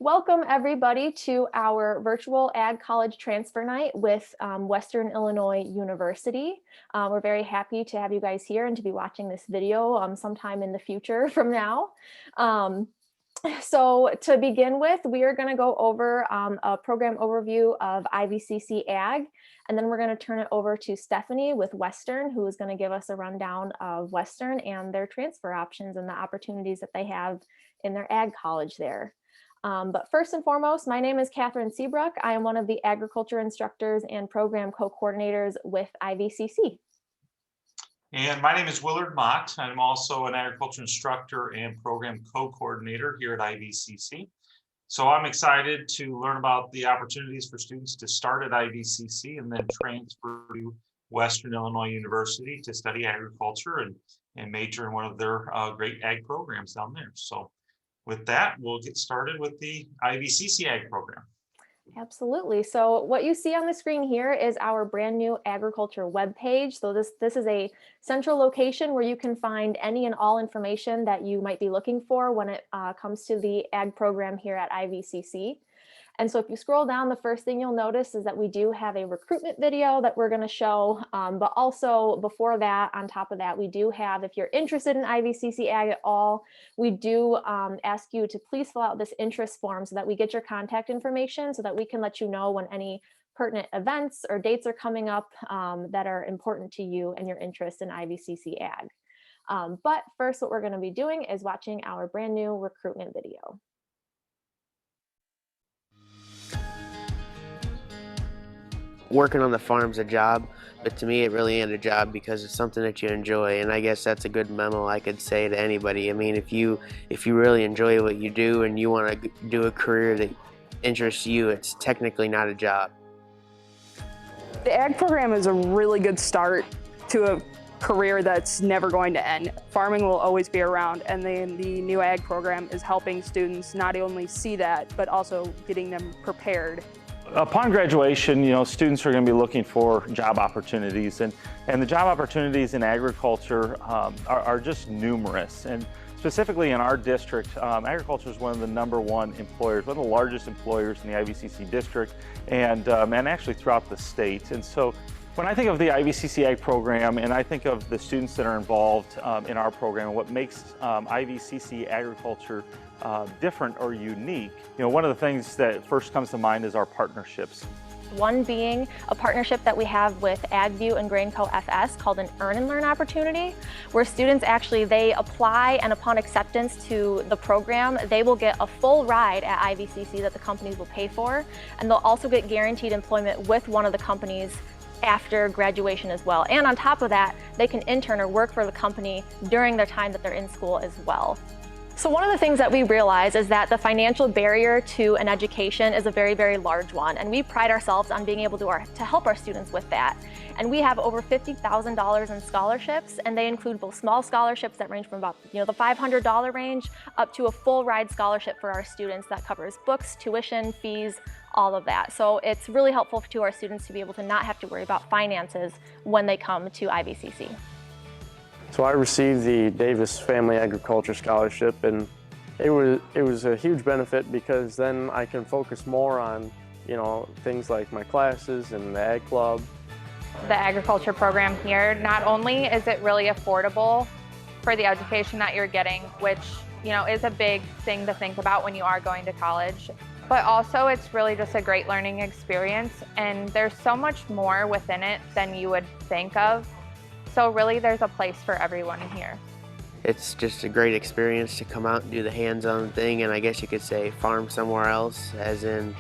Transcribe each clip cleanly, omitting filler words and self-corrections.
Welcome everybody to our virtual Ag College Transfer Night with Western Illinois University. We're very happy to have you guys here and to be watching this video sometime in the future from now. So to begin with, we are going to go over a program overview of IVCC Ag, and then we're going to turn it over to Stephanie with Western, who is going to give us a rundown of Western and their transfer options and the opportunities that they have in their Ag College there. But first and foremost, my name is Catherine Seabrook. I am one of the agriculture instructors and program co-coordinators with IVCC. And my name is Willard Mott. I'm also an agriculture instructor and program co-coordinator here at IVCC. So I'm excited to learn about the opportunities for students to start at IVCC and then transfer to Western Illinois University to study agriculture and major in one of their great ag programs down there. So with that, we'll get started with the IVCC Ag program. Absolutely. So what you see on the screen here is our brand new agriculture webpage. So this is a central location where you can find any and all information that you might be looking for when it comes to the ag program here at IVCC. And so if you scroll down, the first thing you'll notice is that we do have a recruitment video that we're going to show. But also before that, on top of that, we do have, if you're interested in IVCC Ag at all, we do ask you to please fill out this interest form so that we get your contact information so that we can let you know when any pertinent events or dates are coming up that are important to you and your interest in IVCC Ag. But first, what we're going to be doing is watching our brand new recruitment video. Working on the farm's a job, but to me it really ain't a job because it's something that you enjoy, and I guess that's a good memo I could say to anybody. I mean, if you really enjoy what you do and you want to do a career that interests you, it's technically not a job. The ag program is a really good start to a career that's never going to end. Farming will always be around, and the new ag program is helping students not only see that, but also getting them prepared. Upon graduation, students are going to be looking for job opportunities, and the job opportunities in agriculture are just numerous. And specifically in our district, agriculture is one of the #1 employers, one of the largest employers in the IVCC district, and actually throughout the state. And so when I think of the IVCC Ag program and I think of the students that are involved in our program, what makes IVCC agriculture different or unique, one of the things that first comes to mind is our partnerships. One being a partnership that we have with AgView and GrainCo FS called an Earn and Learn opportunity, where students they apply, and upon acceptance to the program, they will get a full ride at IVCC that the companies will pay for, and they'll also get guaranteed employment with one of the companies after graduation as well. And on top of that, they can intern or work for the company during their time that they're in school as well. So one of the things that we realize is that the financial barrier to an education is a very, very large one, and we pride ourselves on being able to help our students with that. And we have over $50,000 in scholarships, and they include both small scholarships that range from about the $500 range up to a full ride scholarship for our students that covers books, tuition, fees, all of that. So it's really helpful to our students to be able to not have to worry about finances when they come to IVCC. So I received the Davis Family Agriculture Scholarship, and it was a huge benefit because then I can focus more on, things like my classes and the ag club. The agriculture program here, not only is it really affordable for the education that you're getting, which, is a big thing to think about when you are going to college, but also it's really just a great learning experience, and there's so much more within it than you would think of. So really there's a place for everyone here. It's just a great experience to come out and do the hands-on thing, and I guess you could say farm somewhere else, as in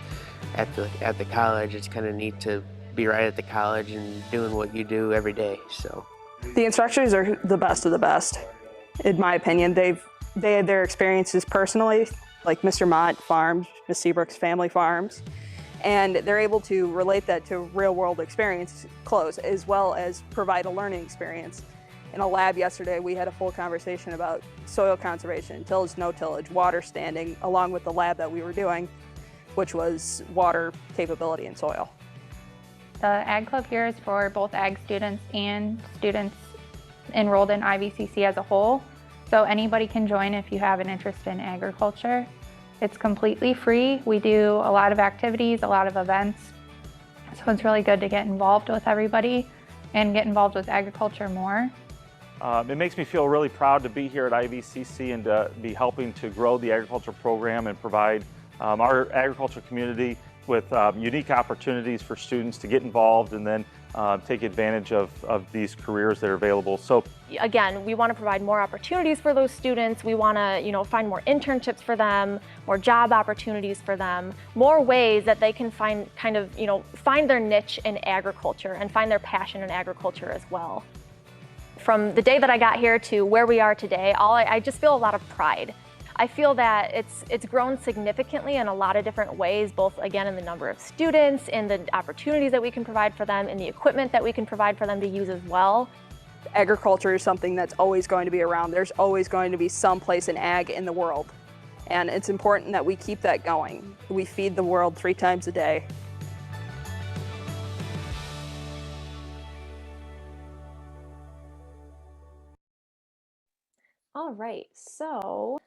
at the college. It's kind of neat to be right at the college and doing what you do every day. So The instructors are the best of the best, in my opinion. They had their experiences personally, like Mr. Mott farms, Ms. Seabrook's family farms, and they're able to relate that to real-world experience close, as well as provide a learning experience. In a lab yesterday, we had a full conversation about soil conservation, tillage, no tillage, water standing, along with the lab that we were doing, which was water capability in soil. The Ag Club here is for both ag students and students enrolled in IVCC as a whole. So anybody can join if you have an interest in agriculture. It's completely free. We do a lot of activities, a lot of events. So it's really good to get involved with everybody and get involved with agriculture more. It makes me feel really proud to be here at IVCC and to be helping to grow the agriculture program and provide our agriculture community with unique opportunities for students to get involved and then take advantage of these careers that are available. So again, we want to provide more opportunities for those students. We want to, find more internships for them, more job opportunities for them, more ways that they can find find their niche in agriculture and find their passion in agriculture as well. From the day that I got here to where we are today, I just feel a lot of pride. I feel that it's grown significantly in a lot of different ways, both again in the number of students, in the opportunities that we can provide for them, in the equipment that we can provide for them to use as well. Agriculture is something that's always going to be around. There's always going to be some place in ag in the world. And it's important that we keep that going. We feed the world 3 times a day. All right, so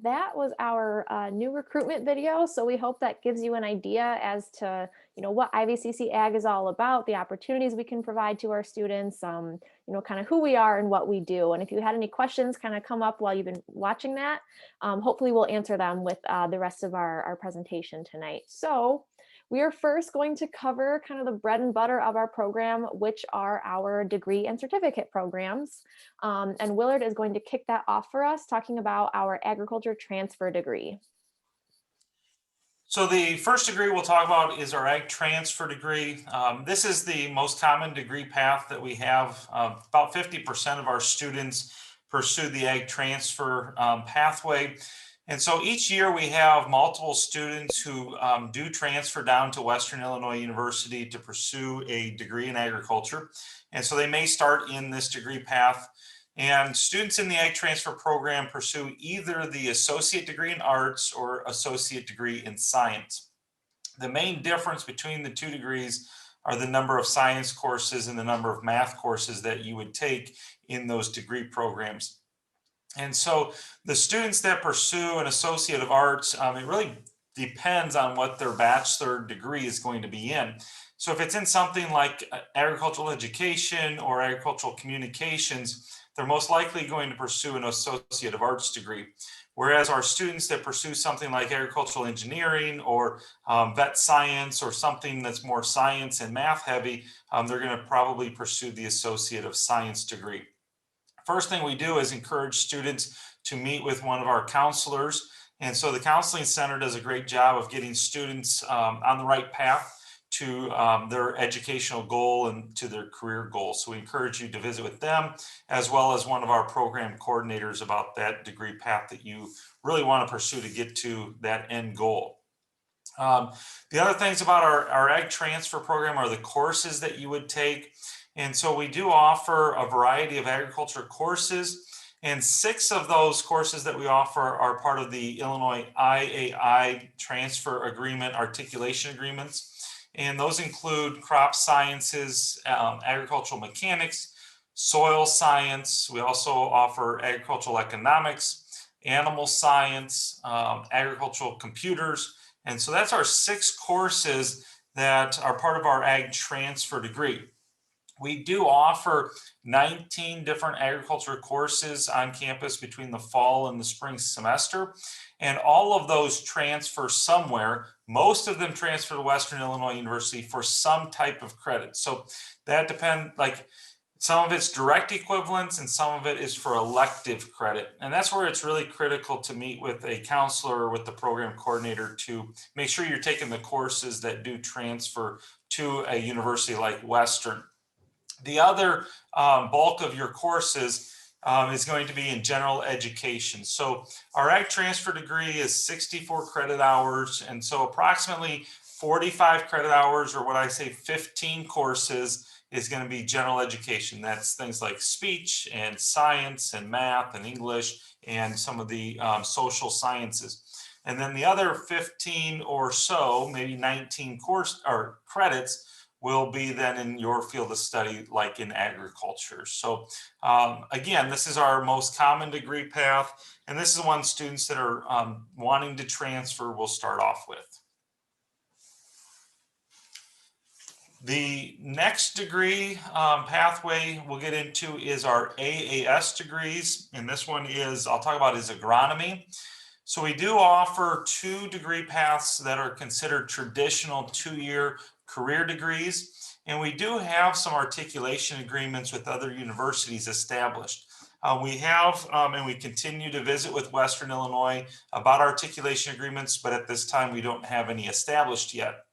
that was our new recruitment video. So we hope that gives you an idea as to, what IVCC Ag is all about, the opportunities we can provide to our students, kind of who we are and what we do. And if you had any questions kind of come up while you've been watching that, hopefully we'll answer them with the rest of our presentation tonight. So we are first going to cover kind of the bread and butter of our program, which are our degree and certificate programs. And Willard is going to kick that off for us, talking about our agriculture transfer degree. So the first degree we'll talk about is our Ag Transfer degree. This is the most common degree path that we have. About 50% of our students pursue the Ag Transfer pathway. And so each year we have multiple students who do transfer down to Western Illinois University to pursue a degree in agriculture. And so they may start in this degree path. And students in the Ag Transfer program pursue either the associate degree in arts or associate degree in science. The main difference between the 2 degrees are the number of science courses and the number of math courses that you would take in those degree programs. And so the students that pursue an associate of arts, it really depends on what their bachelor degree is going to be in. So if it's in something like agricultural education or agricultural communications, they're most likely going to pursue an associate of arts degree. Whereas our students that pursue something like agricultural engineering or vet science or something that's more science and math heavy, they're going to probably pursue the associate of science degree. First thing we do is encourage students to meet with one of our counselors. And so the Counseling Center does a great job of getting students on the right path to their educational goal and to their career goal. So we encourage you to visit with them as well as one of our program coordinators about that degree path that you really want to pursue to get to that end goal. The other things about our Ag Transfer program are the courses that you would take. And so we do offer a variety of agriculture courses, and 6 of those courses that we offer are part of the Illinois IAI transfer agreement articulation agreements. And those include crop sciences, agricultural mechanics, soil science. We also offer agricultural economics, animal science, agricultural computers. And so that's our 6 courses that are part of our Ag Transfer degree. We do offer 19 different agriculture courses on campus between the fall and the spring semester, and all of those transfer somewhere. Most of them transfer to Western Illinois University for some type of credit. So that depends, like some of it's direct equivalence and some of it is for elective credit. And that's where it's really critical to meet with a counselor or with the program coordinator to make sure you're taking the courses that do transfer to a university like Western. The other bulk of your courses is going to be in general education. So our Ag Transfer degree is 64 credit hours. And so approximately 45 credit hours, or what I say 15 courses, is going to be general education. That's things like speech and science and math and English and some of the social sciences. And then the other 15 or so, maybe 19 course or credits, will be then in your field of study, like in agriculture. So again, this is our most common degree path, and this is one students that are wanting to transfer will start off with. The next degree pathway we'll get into is our AAS degrees, and this one is, I'll talk about, is agronomy. So we do offer 2 degree paths that are considered traditional 2-year career degrees, and we do have some articulation agreements with other universities established. We have and we continue to visit with Western Illinois about articulation agreements, but at this time we don't have any established yet.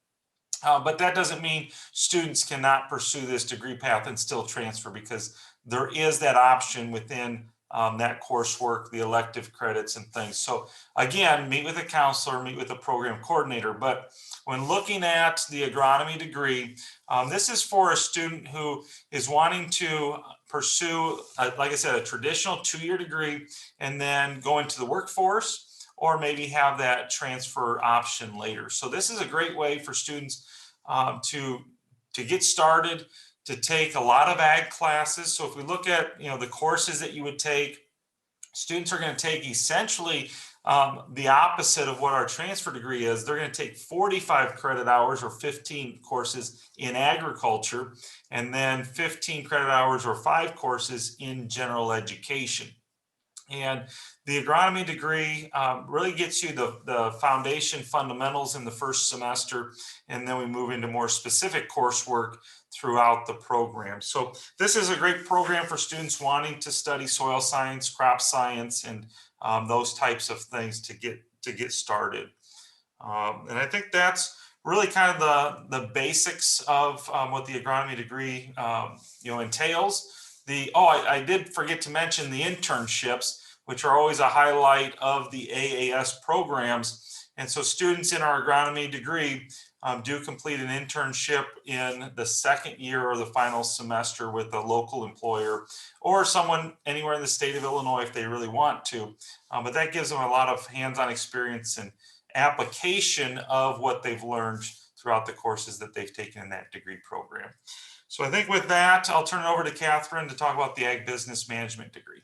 But that doesn't mean students cannot pursue this degree path and still transfer, because there is that option within that coursework, the elective credits and things. So again, meet with a counselor, meet with a program coordinator. But when looking at the agronomy degree, this is for a student who is wanting to pursue, like I said, a traditional 2-year degree and then go into the workforce, or maybe have that transfer option later. So this is a great way for students to get started, to take a lot of ag classes. So if we look at the courses that you would take, students are going to take essentially the opposite of what our transfer degree is. They're going to take 45 credit hours or 15 courses in agriculture, and then 15 credit hours or 5 courses in general education. And the agronomy degree really gets you the foundation fundamentals in the first semester, and then we move into more specific coursework throughout the program. So this is a great program for students wanting to study soil science, crop science, and those types of things to get started. And I think that's really kind of the basics of what the agronomy degree entails. I did forget to mention the internships, which are always a highlight of the AAS programs. And so students in our agronomy degree do complete an internship in the second year or the final semester with a local employer or someone anywhere in the state of Illinois if they really want to. But that gives them a lot of hands-on experience and application of what they've learned throughout the courses that they've taken in that degree program. So I think with that, I'll turn it over to Catherine to talk about the Ag Business Management degree.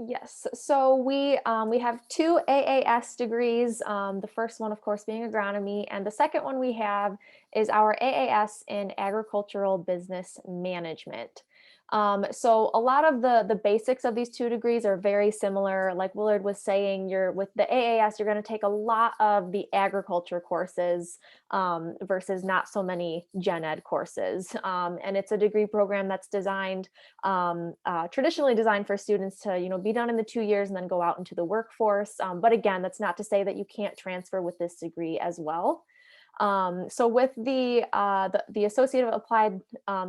Yes, so we have 2 AAS degrees. The first one, of course, being agronomy, and the second one we have is our AAS in agricultural business management. So a lot of the basics of these 2 degrees are very similar. Like Willard was saying, with the AAS, you're going to take a lot of the agriculture courses versus not so many gen ed courses. And it's a degree program that's designed, traditionally designed for students to, be done in the 2 years and then go out into the workforce. But again, that's not to say that you can't transfer with this degree as well. So with the Associate of Applied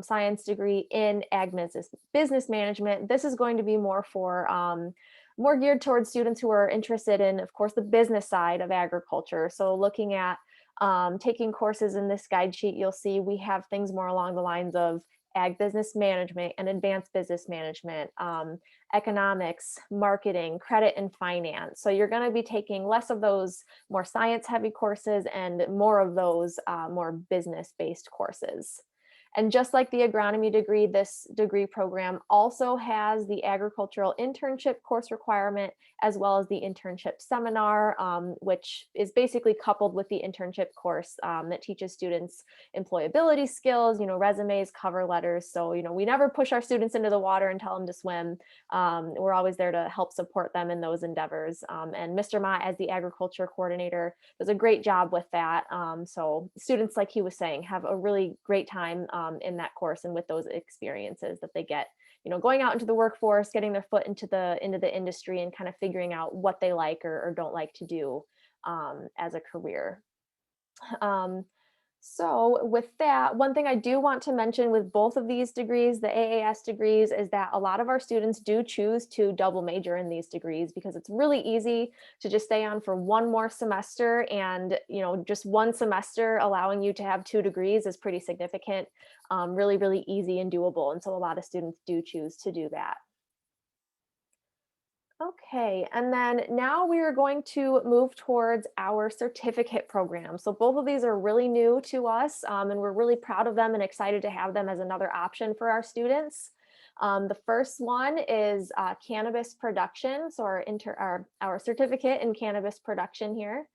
Science degree in Ag Business Management, this is going to be more for more geared towards students who are interested in, of course, the business side of agriculture. So looking at taking courses in this guide sheet, you'll see we have things more along the lines of Ag Business Management and Advanced Business Management, economics, marketing, credit, and finance. So you're going to be taking less of those more science-heavy courses and more of those more business-based courses. And just like the agronomy degree, this degree program also has the agricultural internship course requirement, as well as the internship seminar, which is basically coupled with the internship course that teaches students employability skills, resumes, cover letters. So, we never push our students into the water and tell them to swim. We're always there to help support them in those endeavors. And Mr. Ma, as the agriculture coordinator, does a great job with that. So students, like he was saying, have a really great time in that course and with those experiences that they get, going out into the workforce, getting their foot into the industry and kind of figuring out what they like or don't like to do as a career. So with that, one thing I do want to mention with both of these degrees, the AAS degrees, is that a lot of our students do choose to double major in these degrees because it's really easy to just stay on for one more semester, and just one semester allowing you to have 2 degrees is pretty significant, really, really easy and doable. And so a lot of students do choose to do that. Okay, and then now we are going to move towards our certificate program. So both of these are really new to us, and we're really proud of them and excited to have them as another option for our students. The first one is Cannabis Production, so our certificate in Cannabis Production here.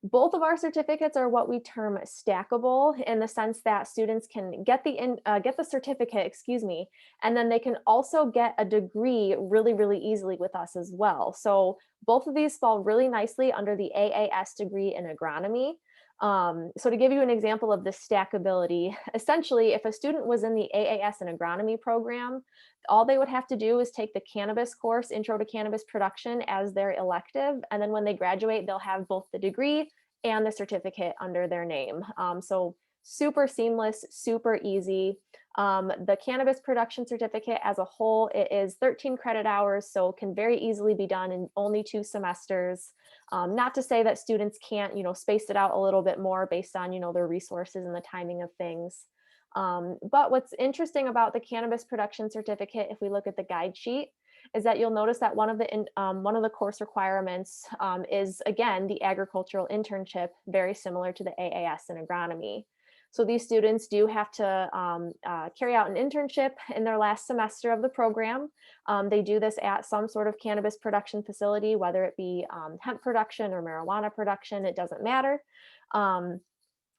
Both of our certificates are what we term stackable in the sense that students can get the certificate, excuse me, and then they can also get a degree really, really easily with us as well. So both of these fall really nicely under the AAS degree in agronomy. So to give you an example of the stackability, essentially, if a student was in the AAS and agronomy program, all they would have to do is take the cannabis course, Intro to Cannabis Production, as their elective. And then when they graduate, they'll have both the degree and the certificate under their name. So super seamless, super easy. The cannabis production certificate as a whole, it is 13 credit hours, so can very easily be done in only 2 semesters. Not to say that students can't, space it out a little bit more based on, their resources and the timing of things. But what's interesting about the cannabis production certificate, if we look at the guide sheet, is that you'll notice that one of the course requirements is, again, the agricultural internship, very similar to the AAS in agronomy. So these students do have to carry out an internship in their last semester of the program. They do this at some sort of cannabis production facility, whether it be hemp production or marijuana production, it doesn't matter.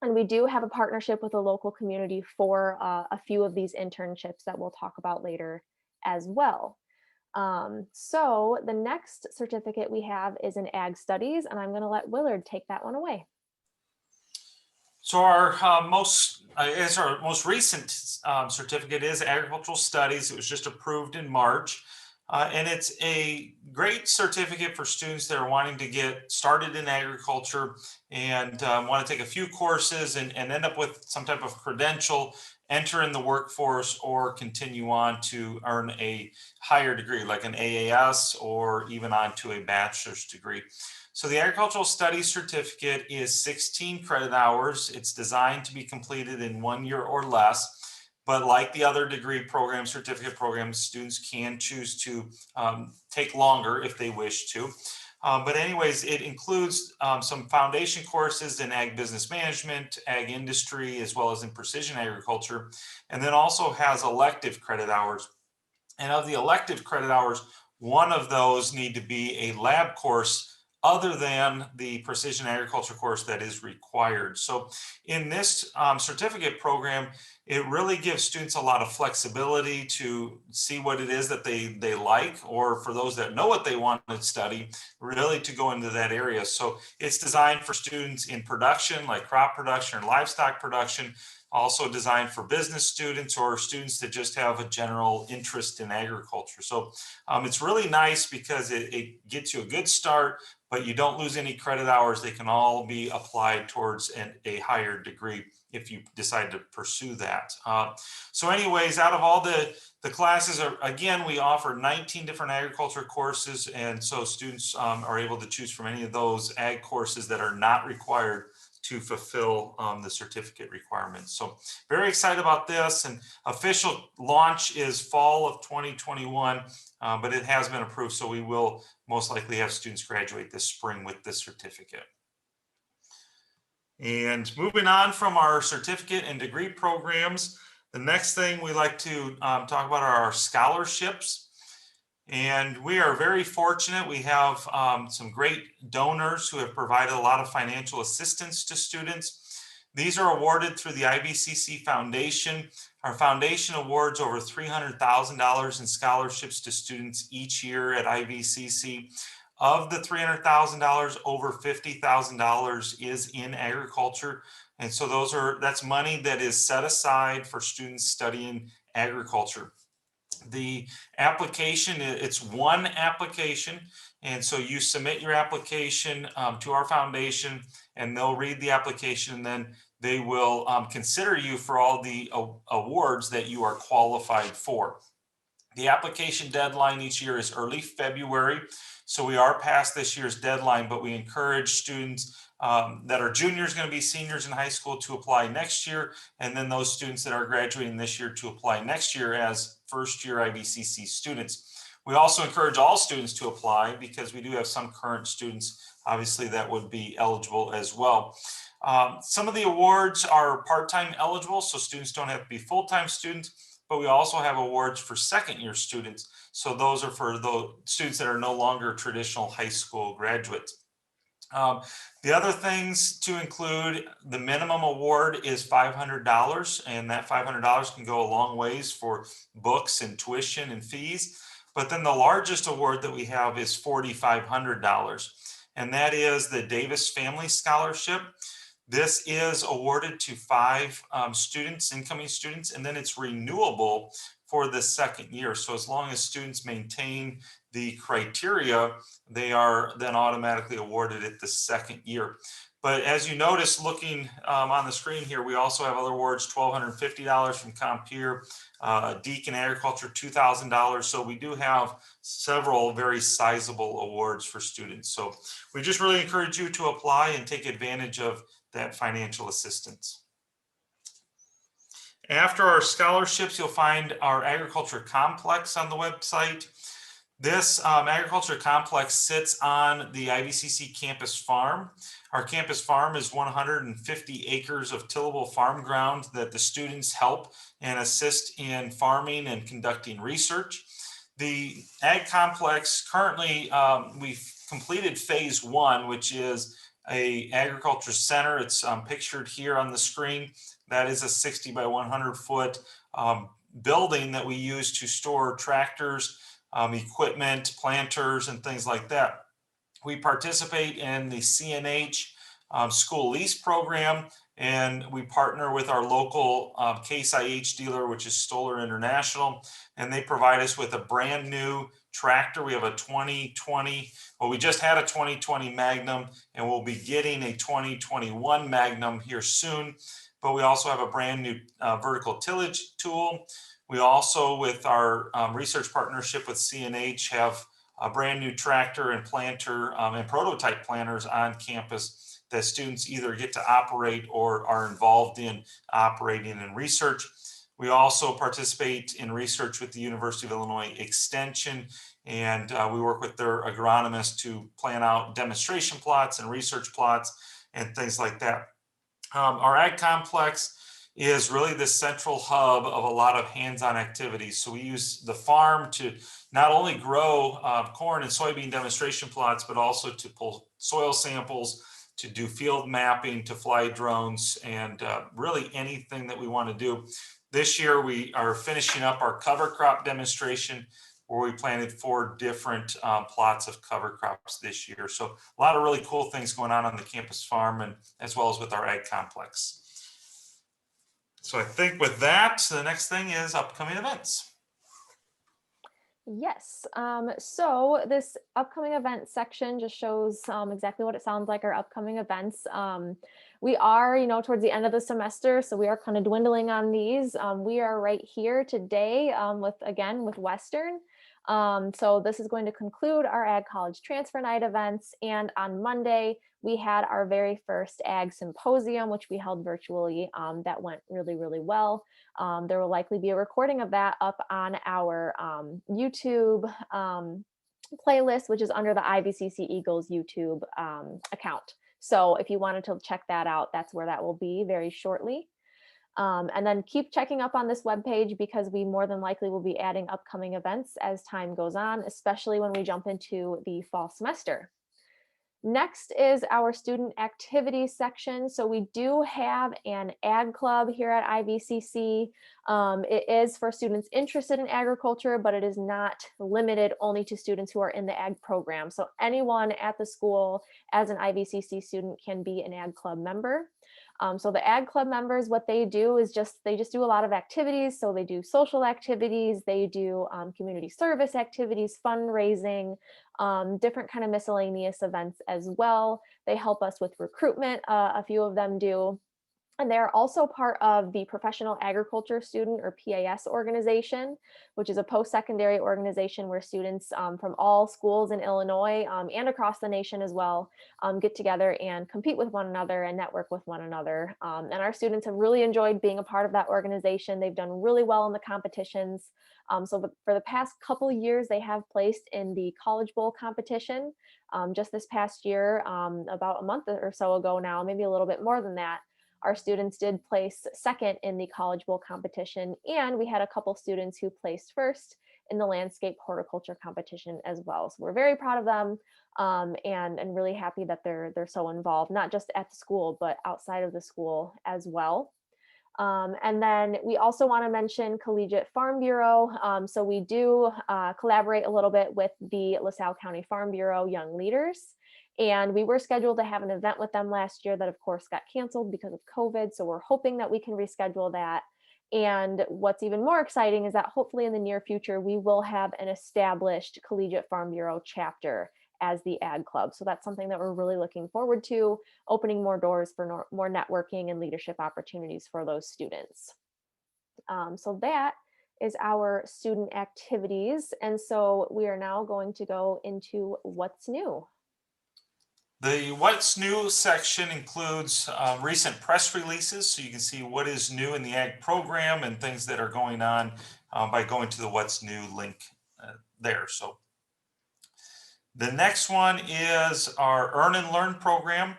And we do have a partnership with a local community for a few of these internships that we'll talk about later as well. So the next certificate we have is in Ag Studies, and I'm going to let Willard take that one away. So our most recent certificate is Agricultural Studies. It was just approved in March. And it's a great certificate for students that are wanting to get started in agriculture and want to take a few courses and end up with some type of credential, enter in the workforce, or continue on to earn a higher degree like an AAS or even on to a bachelor's degree. So the Agricultural Studies certificate is 16 credit hours. It's designed to be completed in 1 year or less. But like the other degree programs, certificate programs, students can choose to take longer if they wish to. But anyways, it includes some foundation courses in ag business management, ag industry, as well as in precision agriculture, and then also has elective credit hours. And of the elective credit hours, one of those need to be a lab course other than the precision agriculture course that is required. So in this certificate program, it really gives students a lot of flexibility to see what it is that they like, or for those that know what they want to study, really to go into that area. So it's designed for students in production, like crop production or livestock production, also designed for business students or students that just have a general interest in agriculture. So it's really nice because it gets you a good start, but you don't lose any credit hours. They can all be applied towards a higher degree if you decide to pursue that. So anyways, out of all the classes, again, we offer 19 different agriculture courses. And so students are able to choose from any of those ag courses that are not required to fulfill the certificate requirements. So very excited about this, and official launch is fall of 2021, but it has been approved. So we will most likely have students graduate this spring with this certificate. And moving on from our certificate and degree programs, the next thing we like to talk about are our scholarships. And we are very fortunate. We have some great donors who have provided a lot of financial assistance to students. These are awarded through the IVCC Foundation. Our foundation awards over $300,000 in scholarships to students each year at IVCC. Of the $300,000, over $50,000 is in agriculture. And so that's money that is set aside for students studying agriculture. The application, it's one application. And so you submit your application to our foundation, and they'll read the application, and then they will consider you for all the awards that you are qualified for. The application deadline each year is early February. So we are past this year's deadline, but we encourage students that are juniors going to be seniors in high school to apply next year. And then those students that are graduating this year to apply next year as first year IVCC students. We also encourage all students to apply because we do have some current students, obviously, that would be eligible as well. Some of the awards are part-time eligible, so students don't have to be full-time students, but we also have awards for second-year students. So those are for the students that are no longer traditional high school graduates. The other things to include, the minimum award is $500, and that $500 can go a long ways for books and tuition and fees. But then the largest award that we have is $4,500, and that is the Davis Family Scholarship. This is awarded to 5 students, incoming students, and then it's renewable for the second year. So as long as students maintain the criteria, they are then automatically awarded it the second year. But as you notice, looking on the screen here, we also have other awards, $1,250 from Compeer, Deacon Agriculture, $2,000. So we do have several very sizable awards for students. So we just really encourage you to apply and take advantage of that financial assistance. After our scholarships, you'll find our agriculture complex on the website. This agriculture complex sits on the IVCC campus farm. Our campus farm is 150 acres of tillable farm ground that the students help and assist in farming and conducting research. The ag complex currently, we've completed phase 1, which is a agriculture center. It's pictured here on the screen. That is a 60 by 100 foot building that we use to store tractors, equipment, planters, and things like that. We participate in the CNH school lease program, and we partner with our local Case IH dealer, which is Stoller International, and they provide us with a brand new tractor. We have a 2020, well, we just had a 2020 Magnum, and we'll be getting a 2021 Magnum here soon. But we also have a brand new vertical tillage tool. We also, with our research partnership with CNH, have a brand new tractor and planter and prototype planters on campus that students either get to operate or are involved in operating and research. We also participate in research with the University of Illinois Extension, and we work with their agronomists to plan out demonstration plots and research plots and things like that. Our ag complex is really the central hub of a lot of hands-on activities. So we use the farm to not only grow corn and soybean demonstration plots, but also to pull soil samples, to do field mapping, to fly drones, and really anything that we want to do. This year, we are finishing up our cover crop demonstration, where we planted 4 different plots of cover crops this year. So a lot of really cool things going on the campus farm, and as well as with our ag complex. So I think with that, the next thing is upcoming events. Yes, so this upcoming event section just shows exactly what it sounds like, our upcoming events. We are, towards the end of the semester, so we are kind of dwindling on these. We are right here today with Western. So this is going to conclude our Ag College Transfer Night events, and on Monday, we had our very first Ag Symposium, which we held virtually. That went really, really well. There will likely be a recording of that up on our YouTube playlist, which is under the IVCC Eagles YouTube account. So if you wanted to check that out, that's where that will be very shortly. And then keep checking up on this webpage, because we more than likely will be adding upcoming events as time goes on, especially when we jump into the fall semester. Next is our student activities section. So we do have an ag club here at IVCC. It is for students interested in agriculture, but it is not limited only to students who are in the ag program. So anyone at the school as an IVCC student can be an ag club member. So the ag club members, what they do is they just do a lot of activities. So they do social activities, they do community service activities, fundraising, different kind of miscellaneous events as well. They help us with recruitment. A few of them do. And they're also part of the Professional Agriculture Student or PAS organization, which is a post-secondary organization where students from all schools in Illinois and across the nation as well get together and compete with one another and network with one another. And our students have really enjoyed being a part of that organization. They've done really well in the competitions. So for the past couple years, they have placed in the College Bowl competition. Just this past year, about a month or so ago now, maybe a little bit more than that, our students did place second in the College Bowl competition, and we had a couple students who placed first in the landscape horticulture competition as well. So we're very proud of them, and really happy that they're so involved, not just at the school, but outside of the school as well. And then we also want to mention Collegiate Farm Bureau. So we do collaborate a little bit with the LaSalle County Farm Bureau Young Leaders. And we were scheduled to have an event with them last year that of course got canceled because of COVID. So we're hoping that we can reschedule that. And what's even more exciting is that hopefully in the near future, we will have an established Collegiate Farm Bureau chapter as the Ag Club. So that's something that we're really looking forward to, opening more doors for more networking and leadership opportunities for those students. So that is our student activities. And so we are now going to go into what's new. The What's New section includes recent press releases, so you can see what is new in the Ag program and things that are going on by going to the What's New link there. So the next one is our Earn and Learn program.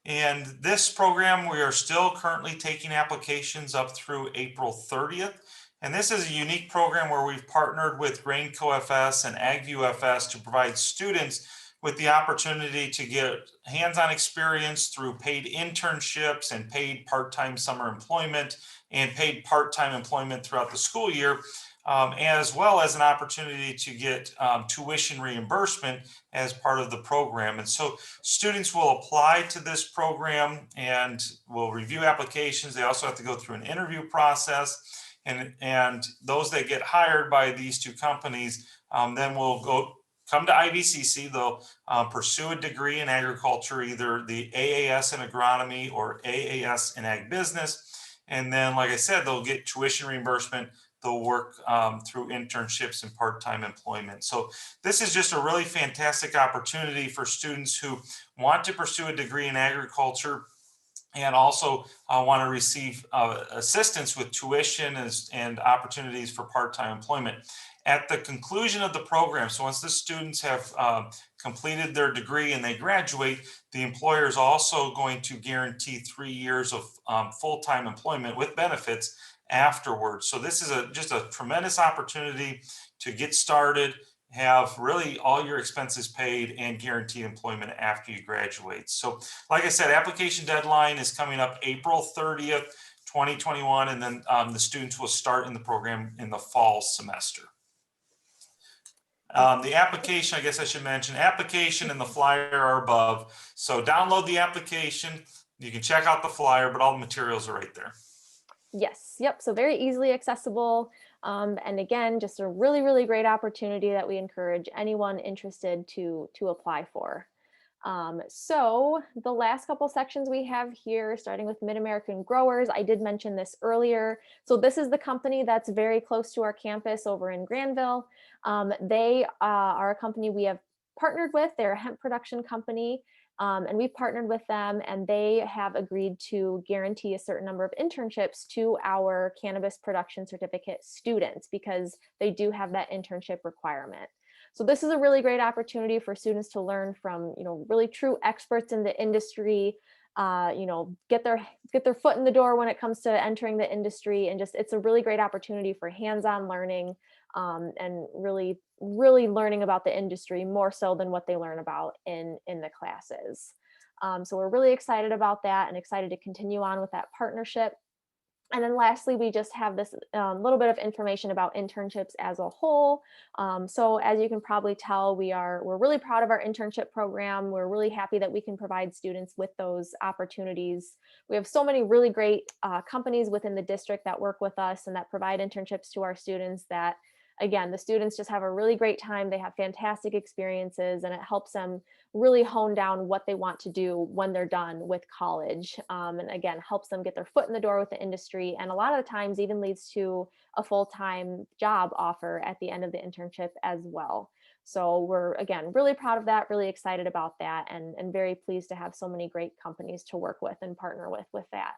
And this program, we are still currently taking applications up through April 30th. And this is a unique program where we've partnered with GrainCo FS and AgView FS to provide students with the opportunity to get hands-on experience through paid internships and paid part-time summer employment and paid part-time employment throughout the school year, as well as an opportunity to get tuition reimbursement as part of the program. And so students will apply to this program and will review applications. They also have to go through an interview process. And those that get hired by these two companies then will come to IVCC. They'll pursue a degree in agriculture, either the AAS in agronomy or AAS in ag business. And then, like I said, they'll get tuition reimbursement. They'll work through internships and part-time employment. So this is just a really fantastic opportunity for students who want to pursue a degree in agriculture and also want to receive assistance with tuition and opportunities for part-time employment. At the conclusion of the program, so once the students have completed their degree and they graduate, the employer is also going to guarantee 3 years of full-time employment with benefits afterwards. So this is just a tremendous opportunity to get started, have really all your expenses paid, and guaranteed employment after you graduate. So like I said, application deadline is coming up April 30th, 2021, and then the students will start in the program in the fall semester. The application, I guess I should mention, application and the flyer are above. So download the application, you can check out the flyer, but all the materials are right there. Yes, yep, so very easily accessible. And again, just a really, really great opportunity that we encourage anyone interested to apply for. So the last couple sections we have here, starting with Mid-American Growers, I did mention this earlier. So this is the company that's very close to our campus over in Granville. They are a company we have partnered with. They're a hemp production company. And we've partnered with them, and they have agreed to guarantee a certain number of internships to our cannabis production certificate students because they do have that internship requirement. So this is a really great opportunity for students to learn from, really true experts in the industry, get their foot in the door when it comes to entering the industry, and it's a really great opportunity for hands-on learning and really learning about the industry more so than what they learn about in the classes. So we're really excited about that and excited to continue on with that partnership. And then lastly, we just have this little bit of information about internships as a whole. So as you can probably tell, we're really proud of our internship program. We're really happy that we can provide students with those opportunities. We have so many really great companies within the district that work with us and that provide internships to our students that again, the students just have a really great time. They have fantastic experiences, and it helps them really hone down what they want to do when they're done with college. And again, helps them get their foot in the door with the industry, and a lot of the times even leads to a full-time job offer at the end of the internship as well. So we're, again, really proud of that, really excited about that, and very pleased to have so many great companies to work with and partner with that.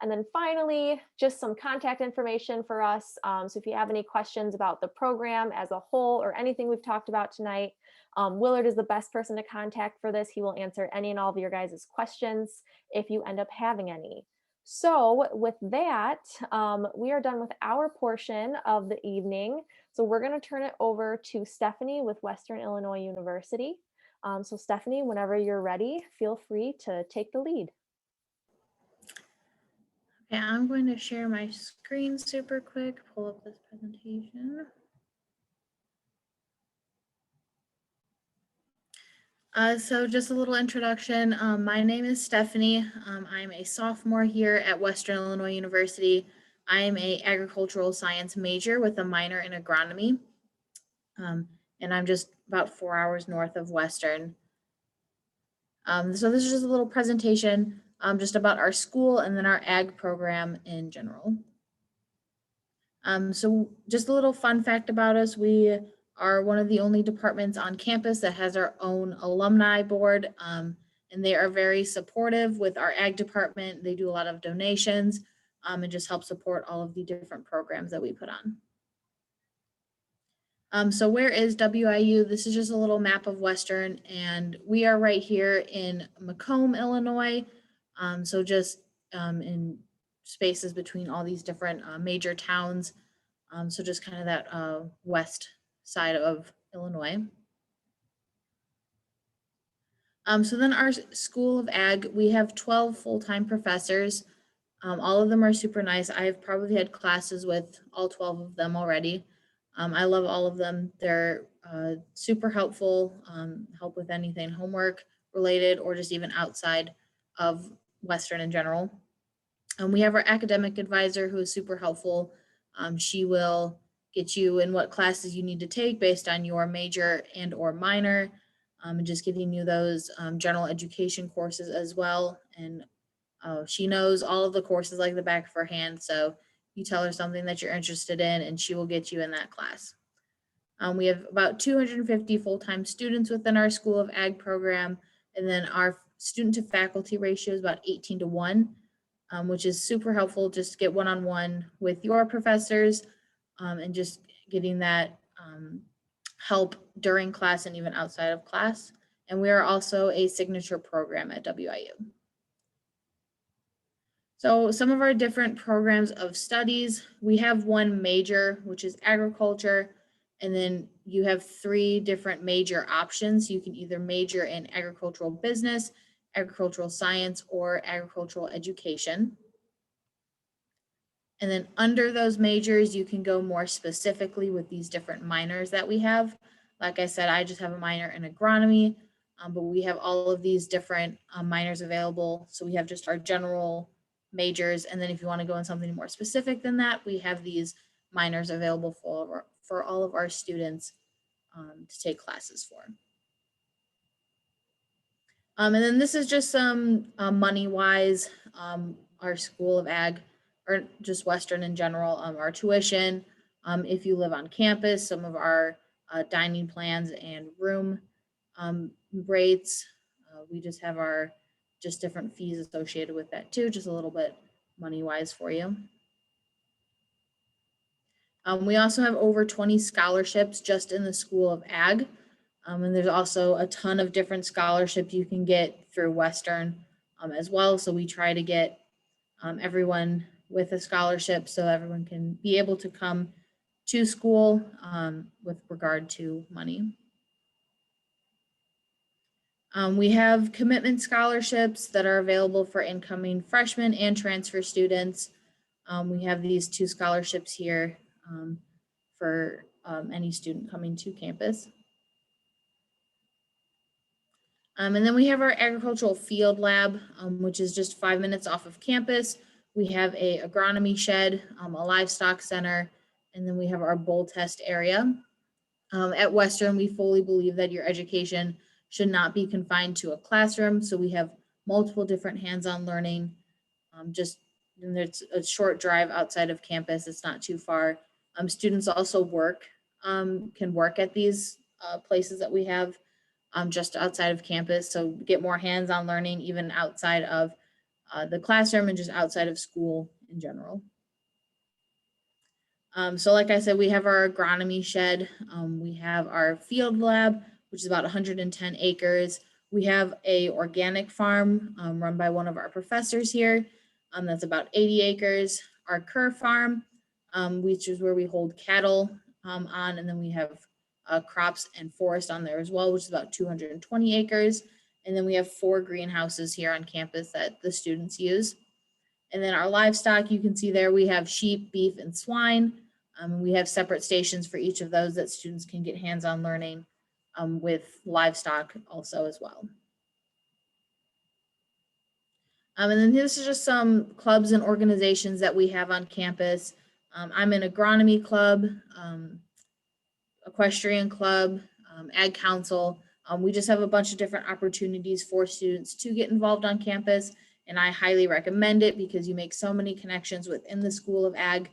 And then finally, just some contact information for us. So if you have any questions about the program as a whole or anything we've talked about tonight, Willard is the best person to contact for this. He will answer any and all of your guys' questions if you end up having any. So with that, we are done with our portion of the evening. So we're going to turn it over to Stephanie with Western Illinois University. So Stephanie, whenever you're ready, feel free to take the lead. Okay, I'm going to share my screen super quick, pull up this presentation. So just a little introduction. My name is Stephanie. I'm a sophomore here at Western Illinois University. I'm an agricultural science major with a minor in agronomy. And I'm just about 4 hours north of Western. So this is just a little presentation just about our school and then our ag program in general. So just a little fun fact about us. We are one of the only departments on campus that has our own alumni board, and they are very supportive with our ag department. They do a lot of donations and just help support all of the different programs that we put on. So where is WIU? This is just a little map of Western, and we are right here in Macomb, Illinois. So just in spaces between all these different major towns. So just kind of that west side of Illinois. So then our School of Ag, we have 12 full-time professors. All of them are super nice. I've probably had classes with all 12 of them already. I love all of them. They're super helpful, help with anything homework related or just even outside of Western in general. We have our academic advisor who is super helpful. She will get you in what classes you need to take based on your major and or minor, and just giving you those general education courses as well. And she knows all of the courses like the back of her hand. So you tell her something that you're interested in and she will get you in that class. We have about 250 full-time students within our School of Ag program. And then our student to faculty ratio is about 18:1, which is super helpful just to get one-on-one with your professors and just getting that help during class and even outside of class. And we are also a signature program at WIU. So some of our different programs of studies, we have one major, which is agriculture, and then you have 3 different major options. You can either major in agricultural business, agricultural science, or agricultural education. And then under those majors, you can go more specifically with these different minors that we have. Like I said, I just have a minor in agronomy, but we have all of these different minors available. So we have just our general majors. And then if you want to go in something more specific than that, we have these minors available for all of our students to take classes for. And then this is just some money-wise, our School of Ag, or just Western in general, our tuition. If you live on campus, some of our dining plans and room rates. We just have our just different fees associated with that too, just a little bit money-wise for you. We also have over 20 scholarships just in the School of Ag. And there's also a ton of different scholarships you can get through Western as well. So we try to get everyone with a scholarship so everyone can be able to come to school with regard to money. We have commitment scholarships that are available for incoming freshmen and transfer students. We have these 2 scholarships here for any student coming to campus. And then we have our agricultural field lab, which is just 5 minutes off of campus. We have a agronomy shed, a livestock center, And then we have our bowl test area. At Western, we fully believe that your education should not be confined to a classroom. So we have multiple different hands-on learning. And there's a short drive outside of campus. It's not too far. Students also can work at these places that we have just outside of campus. So get more hands-on learning even outside of the classroom and just outside of school in general. So like I said, we have our agronomy shed. We have our field lab, which is about 110 acres. We have a organic farm run by one of our professors here. That's about 80 acres. Our Cur farm, which is where we hold cattle on, and then we have crops and forest on there as well, which is about 220 acres. And then we have 4 greenhouses here on campus that the students use. And then our livestock, you can see there, we have sheep, beef, and swine. We have separate stations for each of those that students can get hands-on learning with livestock also as well. And then this is just some clubs and organizations that we have on campus. I'm in agronomy club, equestrian club, ag council. We just have a bunch of different opportunities for students to get involved on campus. And I highly recommend it because you make so many connections within the School of Ag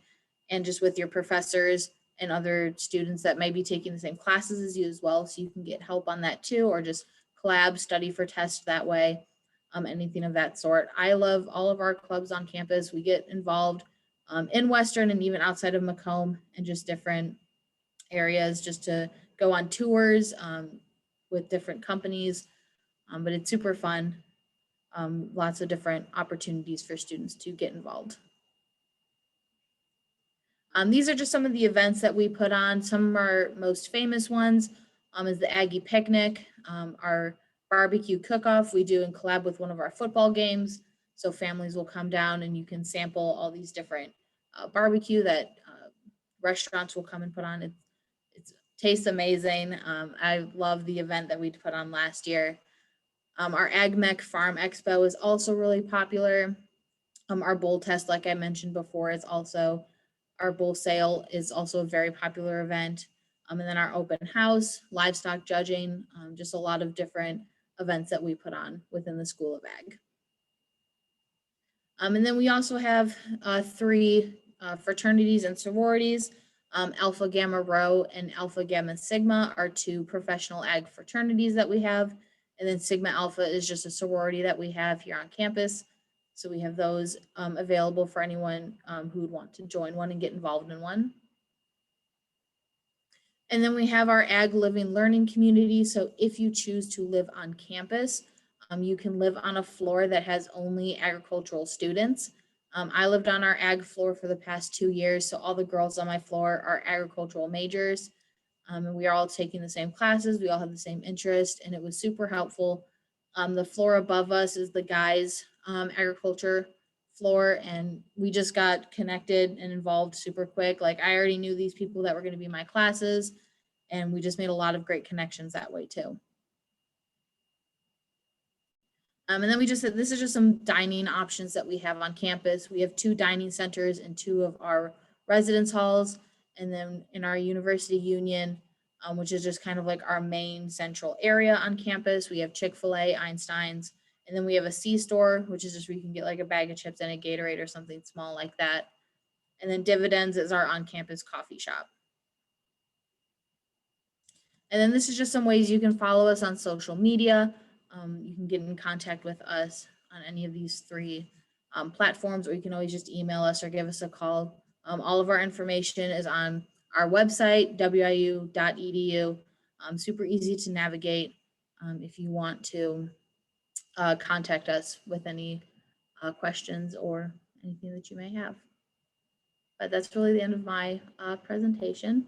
and just with your professors and other students that may be taking the same classes as you as well. So you can get help on that too, or just collab, study for tests that way, anything of that sort. I love all of our clubs on campus. We get involved in Western and even outside of Macomb and just different areas just to go on tours with different companies, but it's super fun. Lots of different opportunities for students to get involved. These are just some of the events that we put on. Some of our most famous ones is the Aggie Picnic, our barbecue cook-off we do in collab with one of our football games. So families will come down and you can sample all these different barbecue that restaurants will come and put on. It tastes amazing. I love the event that we put on last year. Our AgMech Farm Expo is also really popular. Our bull test, like I mentioned before, is also, our bull sale is also a very popular event. And then our open house, livestock judging, just a lot of different events that we put on within the School of Ag. And then we also have 3 fraternities and sororities. Alpha Gamma Rho and Alpha Gamma Sigma are 2 professional ag fraternities that we have. And then Sigma Alpha is just a sorority that we have here on campus. So we have those available for anyone who would want to join one and get involved in one. And then we have our Ag Living Learning community. So if you choose to live on campus, you can live on a floor that has only agricultural students. I lived on our ag floor for the past 2 years. So all the girls on my floor are agricultural majors. And we are all taking the same classes. We all have the same interest, and it was super helpful. The floor above us is the guys' agriculture floor, and we just got connected and involved super quick. Like I already knew these people that were going to be my classes, and we just made a lot of great connections that way too. And then we just said, this is just some dining options that we have on campus. We have 2 dining centers and 2 of our residence halls. And then in our University Union, which is just kind of like our main central area on campus, we have Chick-fil-A, Einstein's, and then we have a C-store, which is just where you can get like a bag of chips and a Gatorade or something small like that. And then Dividends is our on-campus coffee shop. And then this is just some ways you can follow us on social media. You can get in contact with us on any of these 3 platforms, or you can always just email us or give us a call. All of our information is on our website, wiu.edu. Super easy to navigate if you want to contact us with any questions or anything that you may have. But that's really the end of my presentation.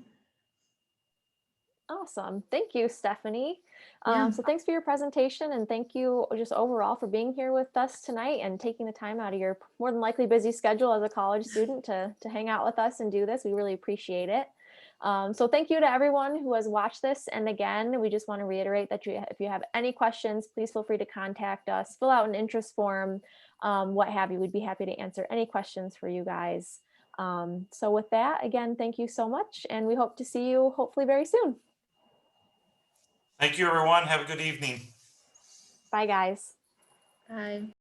Awesome. Thank you, Stephanie. Yeah. So thanks for your presentation, and thank you just overall for being here with us tonight and taking the time out of your more than likely busy schedule as a college student to hang out with us and do this. We really appreciate it. So thank you to everyone who has watched this. And again, we just want to reiterate that if you have any questions, please feel free to contact us, fill out an interest form, what have you. We'd be happy to answer any questions for you guys. So with that, again, thank you so much, and we hope to see you hopefully very soon. Thank you, everyone. Have a good evening. Bye, guys. Bye.